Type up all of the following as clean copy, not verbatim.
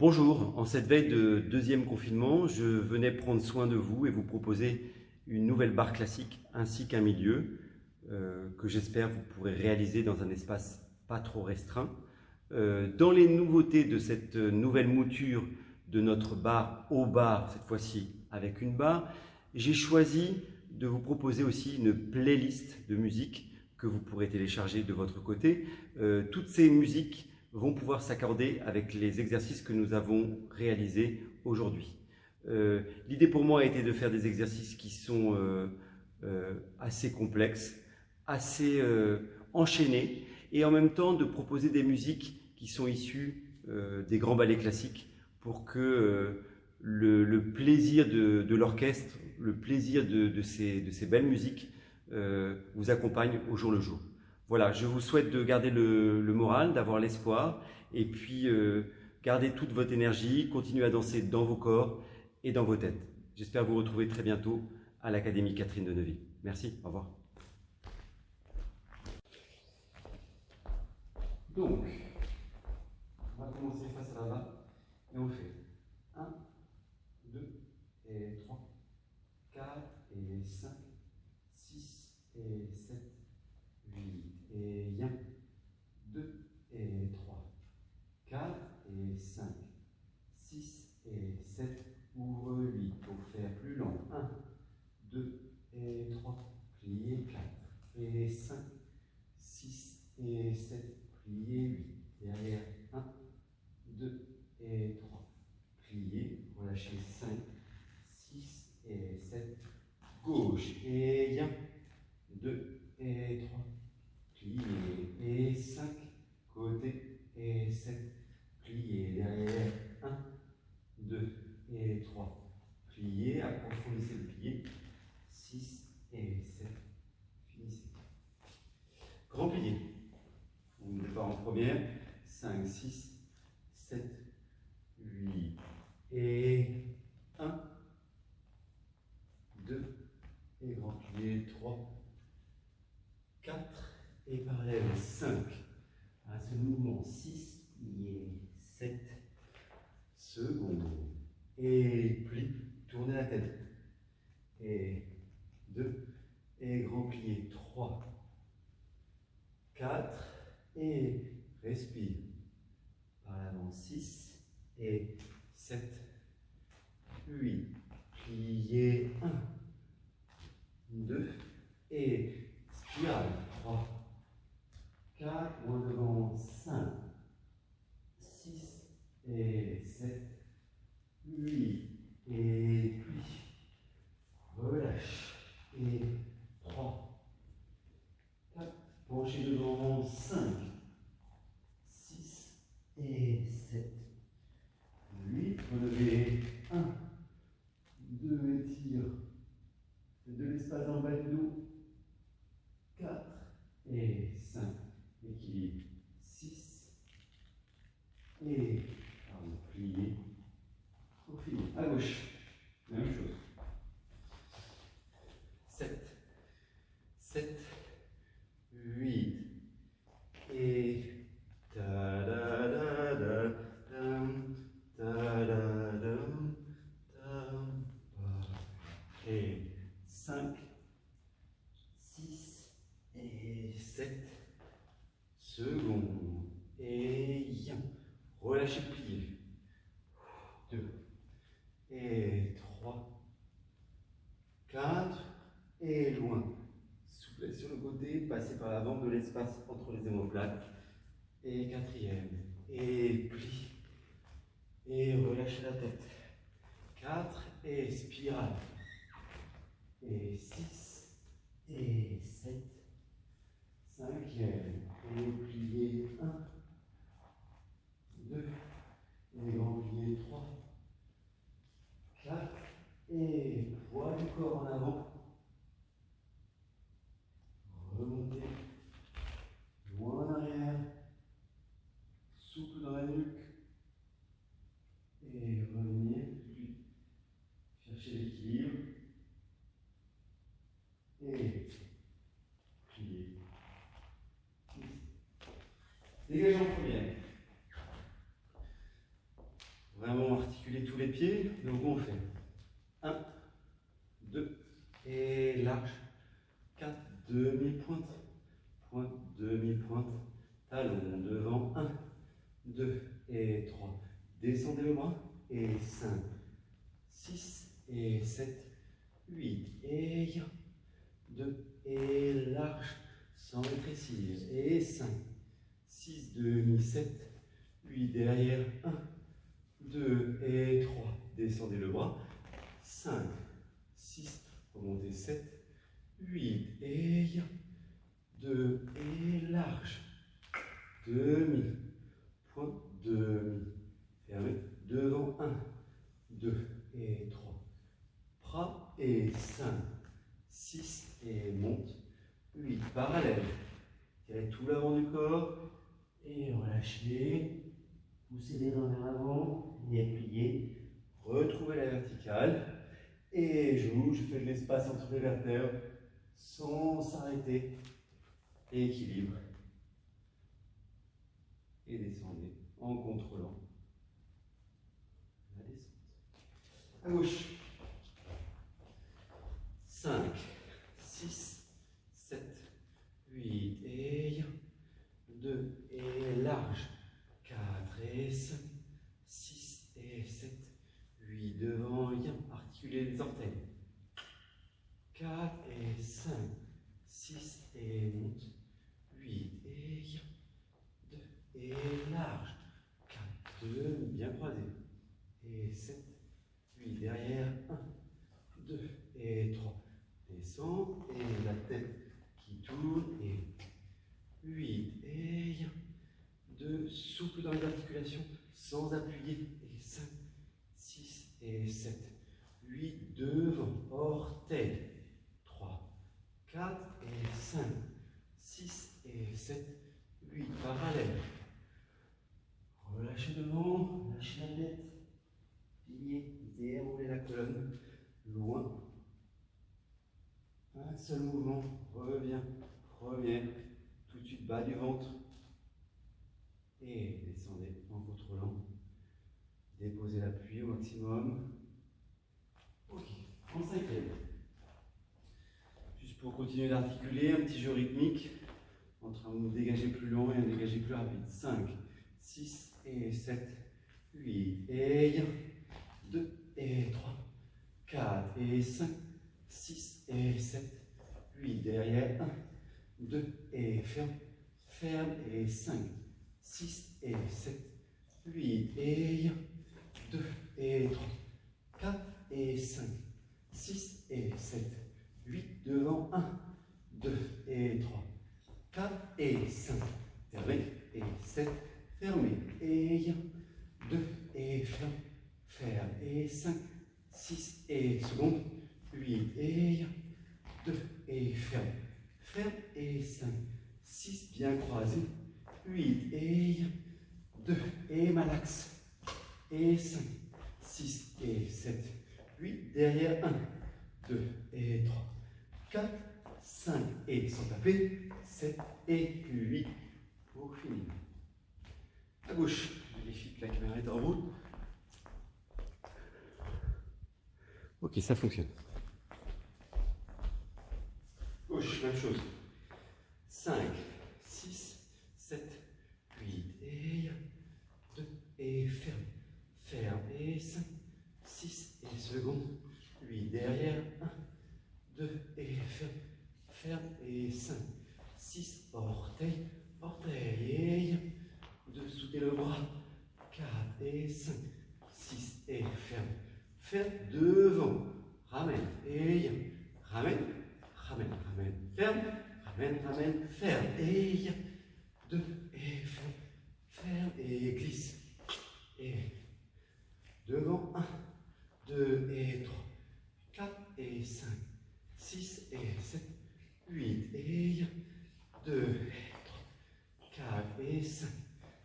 Bonjour, en cette veille de deuxième confinement, je venais prendre soin de vous et vous proposer une nouvelle barre classique ainsi qu'un milieu que j'espère vous pourrez réaliser dans un espace pas trop restreint. Dans les nouveautés de cette nouvelle mouture de notre bar au bar, cette fois-ci avec une barre, j'ai choisi de vous proposer aussi une playlist de musique que vous pourrez télécharger de votre côté. Toutes ces musiques vont pouvoir s'accorder avec les exercices que nous avons réalisés aujourd'hui. L'idée pour moi a été de faire des exercices qui sont assez complexes, assez enchaînés, et en même temps de proposer des musiques qui sont issues des grands ballets classiques pour que le plaisir de l'orchestre, le plaisir de ces belles musiques vous accompagne au jour le jour. Voilà, je vous souhaite de garder le moral, d'avoir l'espoir, et puis garder toute votre énergie, continuez à danser dans vos corps et dans vos têtes. J'espère vous retrouver très bientôt à l'Académie Catherine Deneuve. Merci, au revoir. Donc, on va commencer face à la main, et on fait 1, 2, et 3, 4, et 5, 6, et 7, 8, et 1, 2, et 3, 4, et 5, 6, et 7, ouvre 8, pour faire plus long, 1, 2, et 3, pliez 4, et 5, 6, et 7, pliez 8, derrière, 1, 2, et 3, pliez, relâchez 5, 6, et 7, gauche, et 1, 2, et 3, pliez, et 5, côté, et 7, pliez, derrière, 1, 2, et 3, pliez, approfondissez le plié, 6, et 7, finissez. Grand plié, on départ en première, 5, 6, 7, 8, et 1, 2, et grand plié, 3, 4, et parallèle, 5, à ce mouvement, 6, plié, 7, seconde, et plie, tournez la tête, et 2, et grand plié, 3, 4, et respire, par l'avant, 6, et 7, 8, plié, 1, 2, et spirale, 3, 4, loin devant, 5, 6, et 7, 8, et plie, relâche, et 3, 4, penchez devant, 5, 6, et 7, 8, relevez, 1, 2, étire, de l'espace dans le bas du dos, 4, et 5, équilibre, 6, et pardon, plié, au fini, à gauche, même chose, 7, 8, et ta da da da dam, ta da dam, dam, et 5, 6, et 7, seconde, et 1, relâchez le plié, 2, et 3, 4, et loin, souplesse sur le côté, passez par l'avant de l'espace entre les omoplates, et quatrième, et plie, et relâchez la tête, 4, et spirale, et 6, et 7, cinquième, et plié, 1, 2, et grand plié, 3, 4, et poids du corps en avant, remontez, loin en arrière, souple dans la nuque, et revenir, puis cherchez l'équilibre, et plier. Dégagez en première. articuler tous les pieds. Donc on fait 1, 2, et large. 4, demi-pointe. Pointe, demi-pointe. Talon devant. 1, 2 et 3. Descendez le bras. Et 5, 6 et 7, 8 et 2 et large. Sans rétrécir. Et 5, 6, demi, 7, 8 derrière. 1, 2 et 3. Descendez le bras. 5, 6, remontez 7, 8 et 2 et large. Demi, point, demi. Fermez. Devant 1, 2 et 3. Bras et 5, 6 et monte. 8 parallèle. Tirez tout l'avant du corps et relâchez. Poussez les mains vers l'avant et pliez. Retrouvez la verticale. Et je fais de l'espace entre les vertèbres sans s'arrêter. Équilibre. Et descendez en contrôlant la descente. À gauche. 5, 6, 7, 8 et 2 et large. 4 et 5, 6 et 7, 8 devant, articulez les orteils. 4 et 5, 6 et monte. 8 et 2 et large. 4, 2, bien croisé. Et 7, 8 derrière. 1, 2 et 3. Descend et la tête qui tourne. Et 8 et 2, souple dans les articulations sans appuyer. Et 5, 6 et 7, 8 devant. Orteil. 3, 4 et 5, 6 et 7, 8 parallèles. Relâchez devant, lâchez la tête. Pliez, déroulez la colonne. Loin. Un seul mouvement. Reviens. Première. Tout de suite bas du ventre. Et descendez en contrôlant. Déposez l'appui au maximum. Ok. En cinquième. Juste pour continuer d'articuler, un petit jeu rythmique entre un dégagé plus long et un dégagé plus rapide. 5, 6 et 7, 8 et 2 et 3, 4 et 5, 6 et 7, 8 derrière. 1, 2 et ferme, ferme et 5, 6 et 7, 8 et 2 et 3, 4 et 5, 6 et 7, 8 devant. 1, 2 et 3, 4 et 5, fermez et 7, fermez et 2 et ferme, ferme et 5, 6 et seconde, 8 et 2 et ferme, ferme et 5, 6 bien croisé, 8 et 2 et malaxe et 5, 6 et 7, 8 derrière. 1, 2 et 3, 4, 5 et sans taper, 7 et 8 pour finir. À gauche, je vérifie que la caméra est en route. Ok, ça fonctionne. Gauche, même chose. 5, 6, 7, 8 et 2 et ferme. Ferme et 5, 6 et seconde, 8 derrière. 1, 2 et ferme. Ferme et 5, 6 orteil, orteil et 2, soutenez le bras. 4 et 5, 6 et ferme. Ferme devant. Ramène et ramène. Ramène, ramène, ferme, ramène, ramène, ferme, et 2, et ferme, ferme, et glisse, et devant, 1, 2 et 3, 4 et 5, 6 et 7, 8 et 2 et 3, 4 et 5,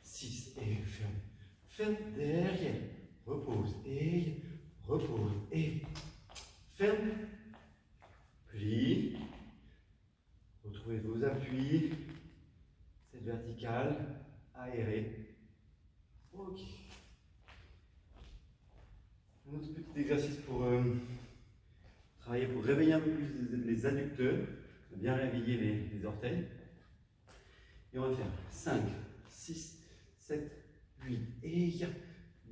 6 et ferme, ferme, derrière, repose, et ferme, plie, retrouvez vos appuis, cette verticale, aérée. Ok. Un autre petit exercice pour travailler, pour réveiller un peu plus les adducteurs, bien réveiller les orteils. Et on va faire 5, 6, 7, 8, et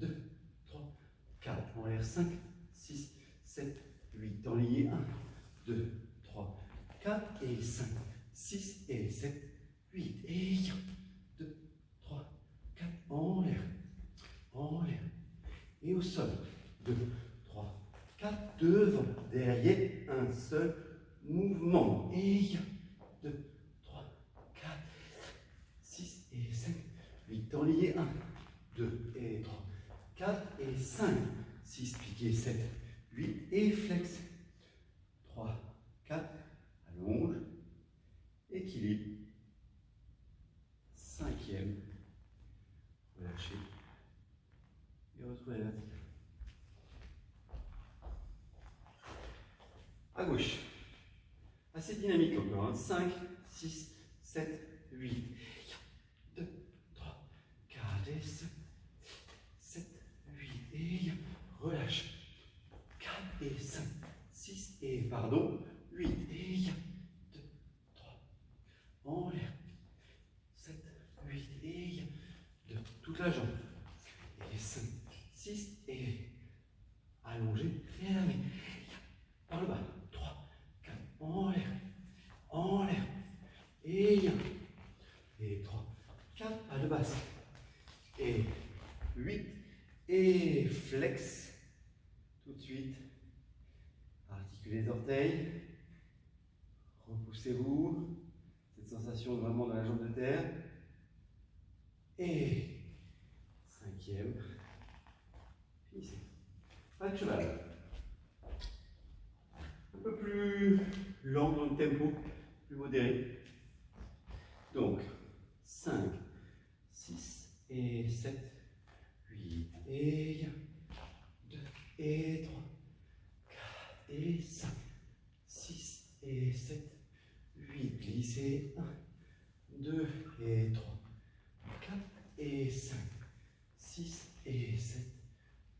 2, 3, 4. On va faire 5, 6, 7, 8. Enlié 1, 2, 3, 4 et 5, 6 et 7, 8. Et 2, 3, 4. En l'air. En l'air. Et au sol. 2, 3, 4. Devant. Derrière. Un seul mouvement. Et 2, 3, 4, 6 et 7, 8. Enlié 1, 2 et 3, 4 et 5, 6, piqué, 7, 8 et flex. 3, 4, allonge, équilibre. 5e, relâchez et retrouvez la verticale. À gauche, assez dynamique encore, hein. 5, 6, 7, 8, 2, 3, 4 et 5, 7, 8 et relâche. 4 et 5, 6 et pardon, 8 et 2, 3, en l'air. 7, 8 et 2, toute la jambe. Et 5, 6 et allongé, fermé. Par le bas, 3, 4, en l'air. En l'air. Et 1, et 3, 4, pas de basse. Et 8, et flex. Tout de suite. Articulez les orteils. Repoussez-vous. Cette sensation vraiment dans la jambe de terre. Et 5e. Finissez. Pas de cheval. Un peu plus lent dans le tempo, plus modéré. Donc, 5, 6 et 7, 8 et 1, 2 et 3, 4 et 5, 6 et 7, 8, glissez, 1, 2 et 3, 4 et 5, 6 et 7,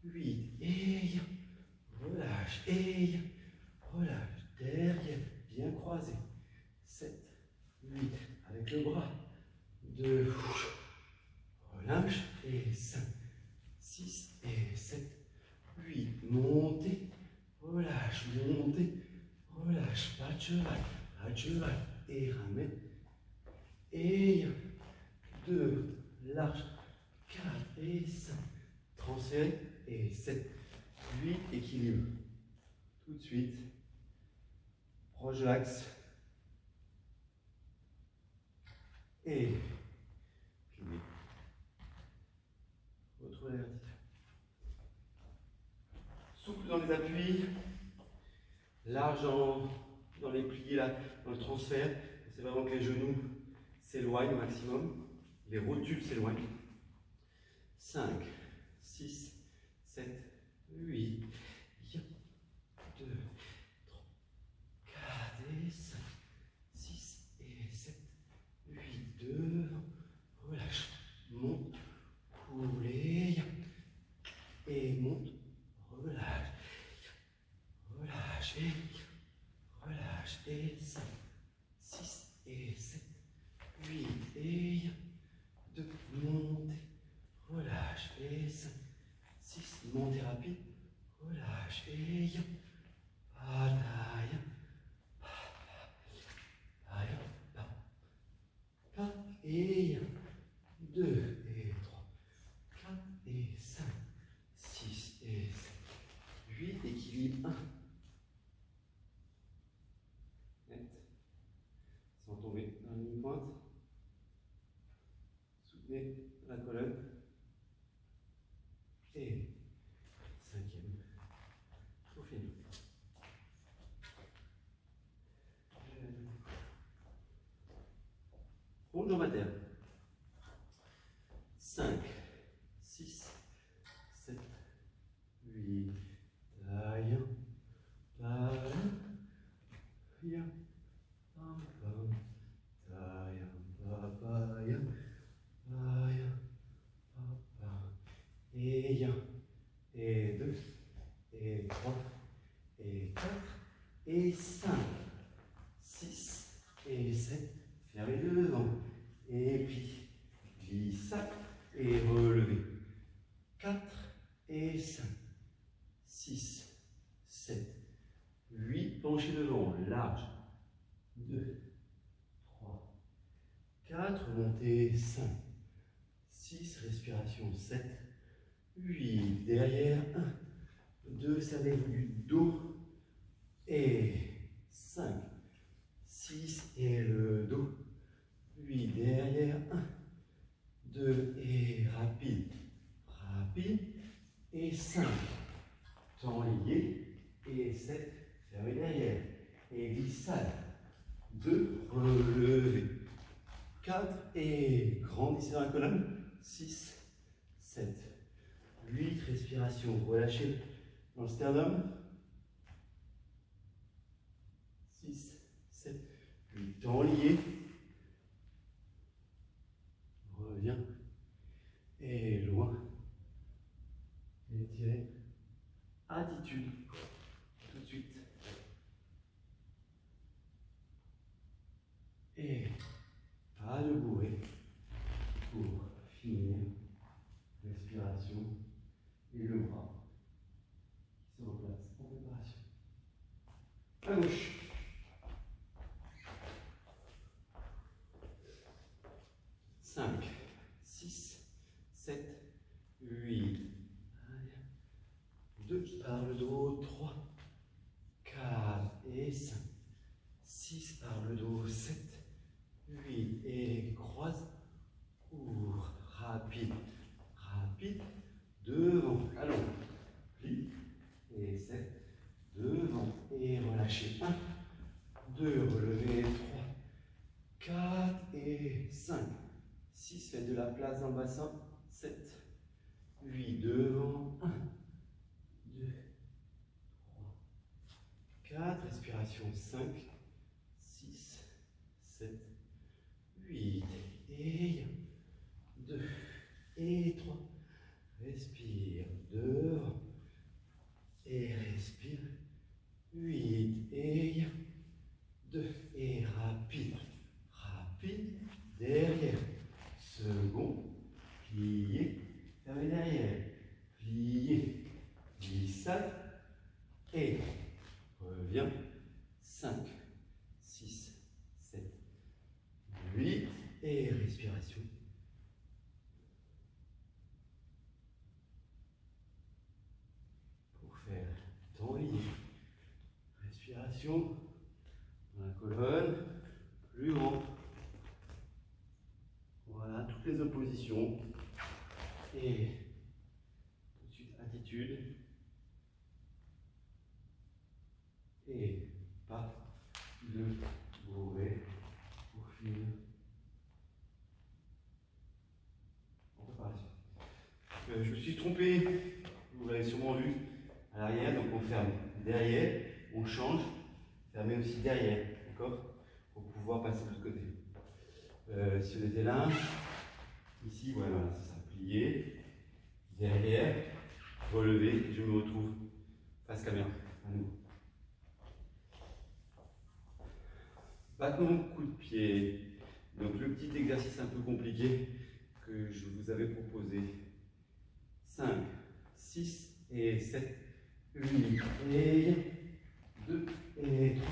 8 et 1, relâche et 1, relâche, derrière, bien croisé, 7, 8, avec le bras, 2, relâche et 5, 6 et 7, 8, montez, relâche, montez, relâche, pas de cheval, et ramène, et 1, 2, large, 4 et 5, transfert, et 7, 8, équilibre, tout de suite, proche de l'axe, et plié, retrouvez la verticale. Souple dans les appuis, large dans les plis, là, dans le transfert. C'est vraiment que les genoux s'éloignent au maximum, les rotules s'éloignent. 5, 6, 7, 8, 1, 2, 3, 4 et 5, 6 et 7, 8, devant, relâche, monte, coulez, et monte, relâche, relâche, relâche, et 5, 6 et 7, 8 et 1, 2, montez, relâche, et 5, 6, montez rapide, relâche, et 1, bataille, et 1, 2 et 3, 4 et 5, 6 et 7, 8, équilibre 1. Net. Sans tomber dans la ligne pointe. Soutenez la colonne. Et 5e. Pour finir. Ronde jambe à terre. 5, 6, 7, 8, taille, taille, pam, pam, taille, papaye, taille, papa, et 1, et 2, et 3, et 4, et 5, 6, et 7, fermez devant, et puis, glissade, et relevez, 4, et 5, 6, 7, 8, penchez devant, large, 2, 3, 4, montez, 5, 6, respiration, 7, 8, derrière, 1, 2, savez-vous du dos, et 5, 6, et le dos, 8, derrière, 1, 2, et rapide, rapide, et 5, temps lié, et 7, fermez derrière, et glissade, 2, relevez, 4, et grandissez dans la colonne, 6, 7, 8, respiration, relâchez dans le sternum, 6, 7, 8, temps lié, reviens, et loin, étirez, attitude, tout de suite, et pas de bourrée, pour finir, respiration, et le bras qui se replace en préparation. À gauche. 5, 6, 7, 8, 2 par le dos, 3, 4 et 5, 6 par le dos, 7, 8 et croise, ouvre, rapide, rapide, devant, allons, plie, et 7, devant, et relâchez, 1, 2, relevez, 3, 4 et 5, 6, faites de la place dans le bassin, 7, 8, devant, 1, 2, 3, 4, respiration, 5, 6, 7, 8, et 2, et 3, respire, devant, et respire, 8, et 2, et rapide, rapide, derrière, second, plié, fermez derrière, plié, glissade, et reviens, 5, 6, 7, 8, et respiration. Pour faire temps lié, respiration dans la colonne, plus grand. Voilà, toutes les oppositions. Et tout de suite, attitude. Et pas de bourrée pour finir en préparation. Je me suis trompé, vous l'avez sûrement vu, à l'arrière, donc on ferme derrière, on change, fermez aussi derrière, d'accord, pour pouvoir passer de l'autre côté. Si on était là, ici, voilà, c'est ça, plié, derrière, relevé, je me retrouve face caméra, à nouveau. Battement coup de pied. Donc le petit exercice un peu compliqué que je vous avais proposé. 5, 6 et 7, 8 et 2 et 3,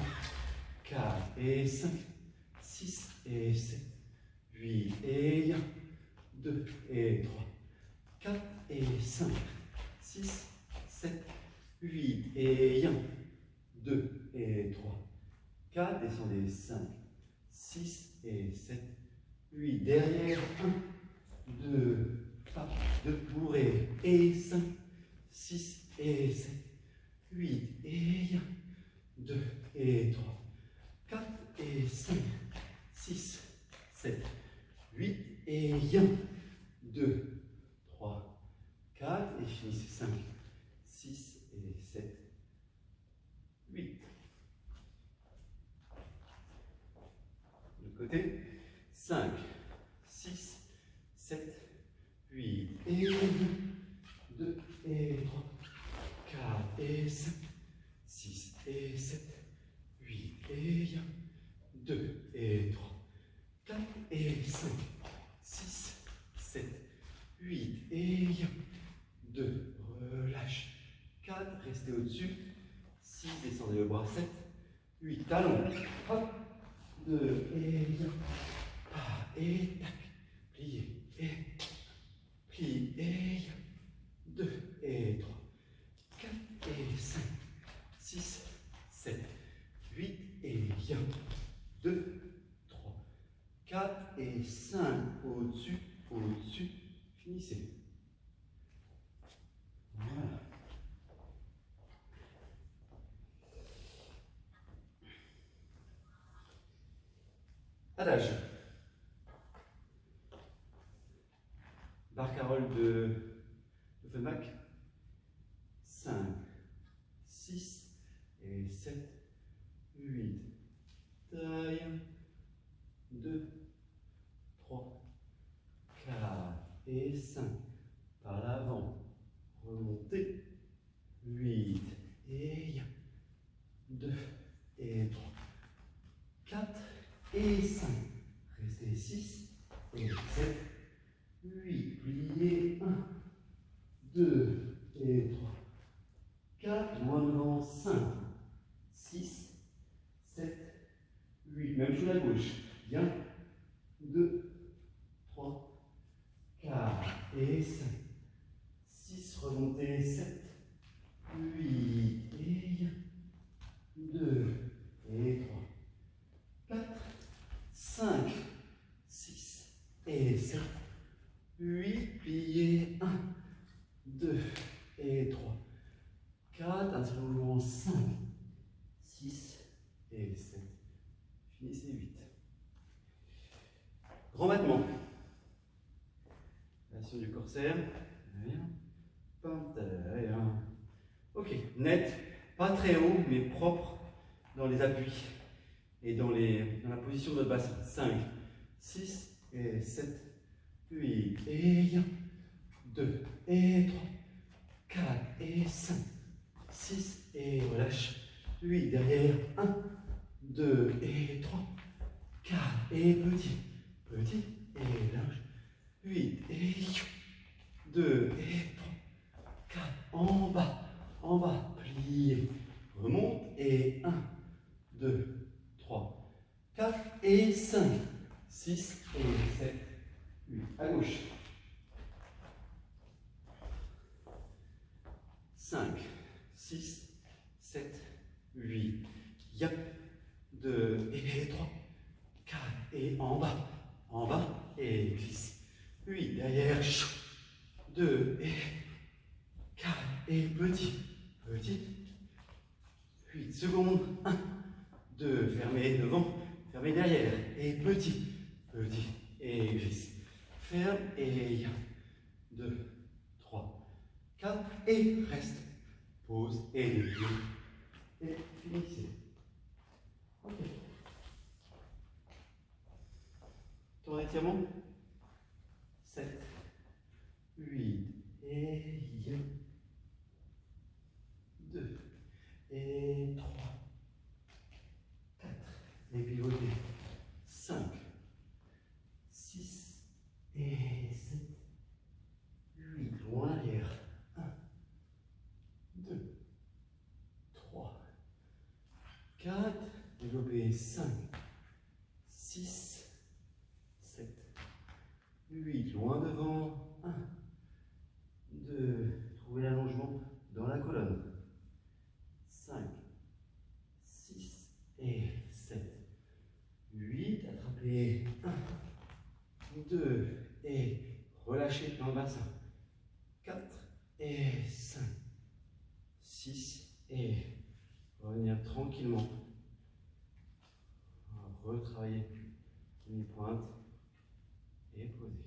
4 et 5, 6 et 7, 8 et 2 et 3, 4 et 5, 6, 7, 8 et 2 et 3, 4, descendez 5, 6 et 7, 8, derrière 1, 2, pas de bourrée, et 5, 6 et 7, 8 et 2 et 3, 4 et 5, 6, 7, 8 et 2, 3, 4 et finissez 5, 6 et 7, 8. Côté 5, 6, 7, 8 et 2 et 3, 4 et 5, 6 et 7, 8 et 1, 2 et 3, 4 et 5, 6, 7, 8 et 1, 2, relâche, 4, restez au-dessus, 6, descendez le bras, 7, 8, talons, hop, 2 et 1, et tac, pliez, et plie, et 2 et 3, 4 et 5, 6, 7, 8 et 1, 2, 3, 4 et 5, au-dessus, au-dessus, finissez. Voilà. Adage. Barcarolle de Offenbach. 5, 6 et 7, 8. Taille. 2, 3, 4 et 5. Par l'avant. Remontez. 8 et 1, 2 et 3, 4 et 5. Restez 6 et 7, 8. Pliez 1, 2 et 3, 4. Loin devant 5, 6, 7, 8. Même chose à gauche. Bien. 2, 3, 4 et 5. 6. Remontez 7, 8 et 1, 2 et 3, 4, 5, 6 et 7, 8, pliez 1, 2 et 3, 4, un seul mouvement, 5, 6 et 7, finissez 8. Grand battement. Relation du corsaire. Ok, net, pas très haut, mais propre dans les appuis et dans la position de notre bassin. 5, 6 et 7, 8 et 1, 2 et 3, 4 et 5, 6 et relâche, 8 derrière, 1, 2 et 3, 4 et petit, petit et large, 8 et 2 et 3, 4, en bas, pliez, remonte et 1, 2, 3, 4 et 5, 6 et 7, 8, à gauche. 5, 6, 7, 8, yap, 2 et 3, 4 et en bas et glisse, 8 derrière, 2 et 4 et petit, 8 secondes, 1, 2, fermez devant, fermez derrière, et petit, et glisse, ferme, et 1, 2, 3, 4, et reste, pause, et les pieds, et finissez. Ok. Tour d'étirement, 7, 8, et 1, 2, et 3, 4, et pivotez, 5, 6, et 7, 8, loin arrière, 1, 2, 3, 4, développez, 5, 6, 7, 8, loin devant, 1, 2, trouvez l'allongement dans la colonne, 5, 6 et 7, 8, attrapez, 1, 2 et relâchez dans le bassin, 4 et 5, 6 et revenir tranquillement, retravailler demi-pointe et poser.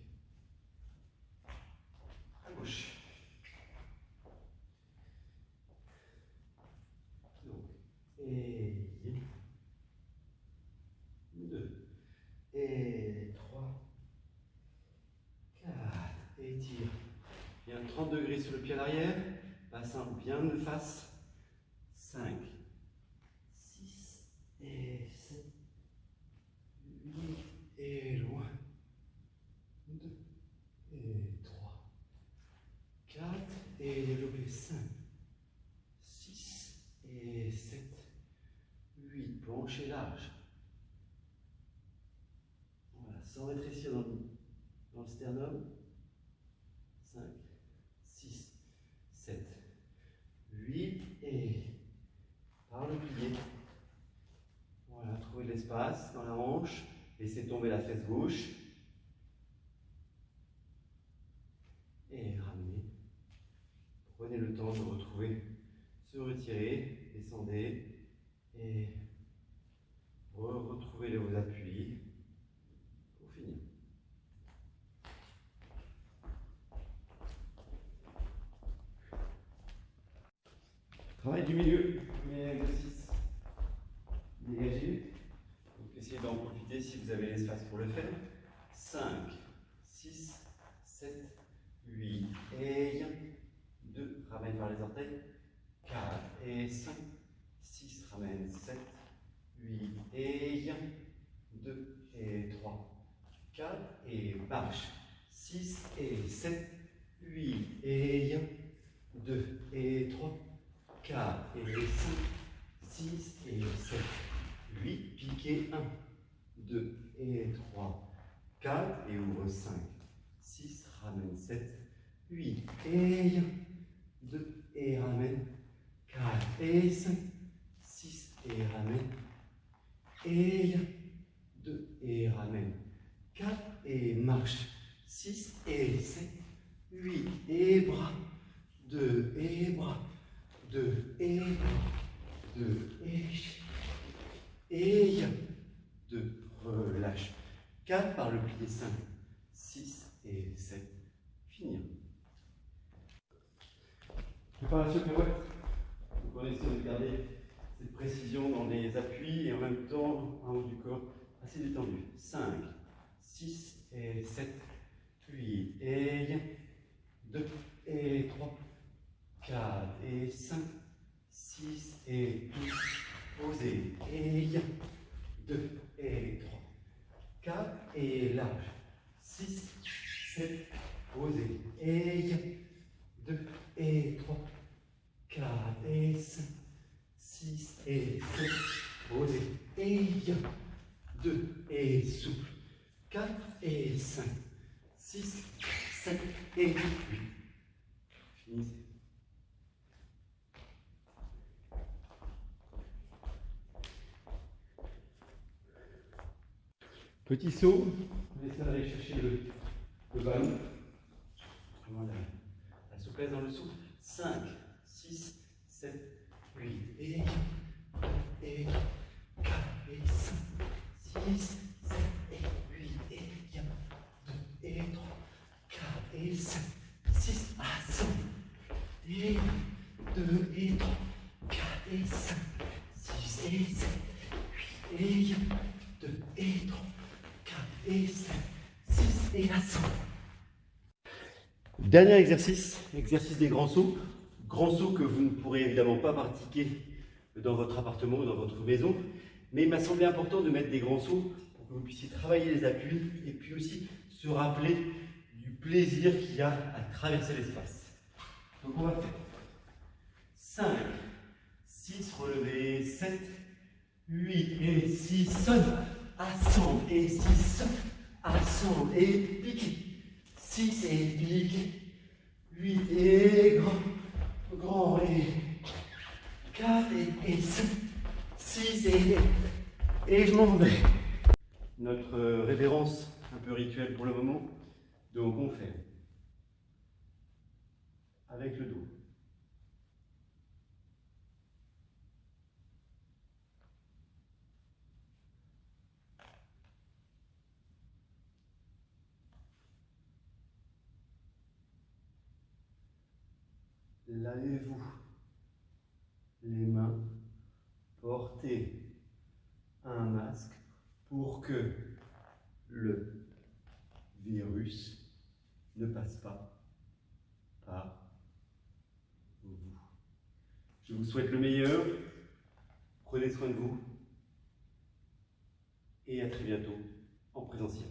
À gauche. Donc, et 2 et 3, 4, étire. Bien 30 degrés sur le pied à l'arrière, bassin bien de face, 5, 6 et 7, 8 et loin, 2 et 3, 4 et développer 5, 6 et 7, 8, plancher large. Voilà, sans rétrécir dans le sternum. 5, 6, 7, 8 et par le plié. Voilà, trouvez de l'espace dans la hanche, laissez tomber la fesse gauche et ramenez. Prenez le temps de retrouver, se retirer, descendez et retrouvez vos appuis pour finir. Travail du milieu, premier exercice. Dégagez. Donc essayez d'en profiter si vous avez l'espace pour le faire. 5, 6, 7, 8 et 1, 2, ramène par les orteils. 4 et 5, 6, ramène 7, 8 et 1, 2 et 3, 4 et marche. 6 et 7, 8 et 1, 2 et 3, 4 et 5, 6 et 7, 8, piquez 1, 2 et 3, 4 et ouvre 5, 6, ramène 7, 8 et 1, 2 et ramène, 4 et 5, 6 et ramène, et 1, 2 et ramène, 4 et marche, 6 et 7, 8 et bras, 2 et bras, 2 et bras, 2 et 1, 2, relâche, 4 par le plié 5, 6 et 7, finir. Préparation pirouette. Donc on essaie de garder cette précision dans les appuis et en même temps en haut du corps assez détendu. 5, 6 et 7, 8 et 1, 2 et 3, 4 et 5, 6 et 12, posez et 1, 2 et 3, 4 et large, 6, 7, posez et 1, 2 et 3, 4 et 5, 6 et 7, posez et 1, 2 et souple, 4 et 5, 6, 7 et 8. Finissez. Petit saut, on essaie d'aller chercher le ballon. Voilà. La souplesse dans le souffle. 5, 6, 7, 8 et 4 et 5, 6, 7 et 8 et 1, 2 et 3, 4 et 5, 6 à 100 et 2 et 3, 4 et 5, 6 et 7, 8 et 1, 2 et 3, 4 et 5, 6 et à 100. Dernier exercice, exercice des grands sauts. Grands sauts que vous ne pourrez évidemment pas pratiquer dans votre appartement ou dans votre maison, mais il m'a semblé important de mettre des grands sauts pour que vous puissiez travailler les appuis et puis aussi se rappeler du plaisir qu'il y a à traverser l'espace. Donc on va faire 5, 6, relevez, 7, 8 et 6, sonne, à 100 et 6, sonne, à 100 et piquez, 6 et piquez, 8 et grand et 4 et 5, 6 et je m'en vais. Notre révérence un peu rituelle pour le moment, donc on fait avec le dos. Lavez-vous les mains, portez un masque pour que le virus ne passe pas par vous. Je vous souhaite le meilleur. Prenez soin de vous. Et à très bientôt en présentiel.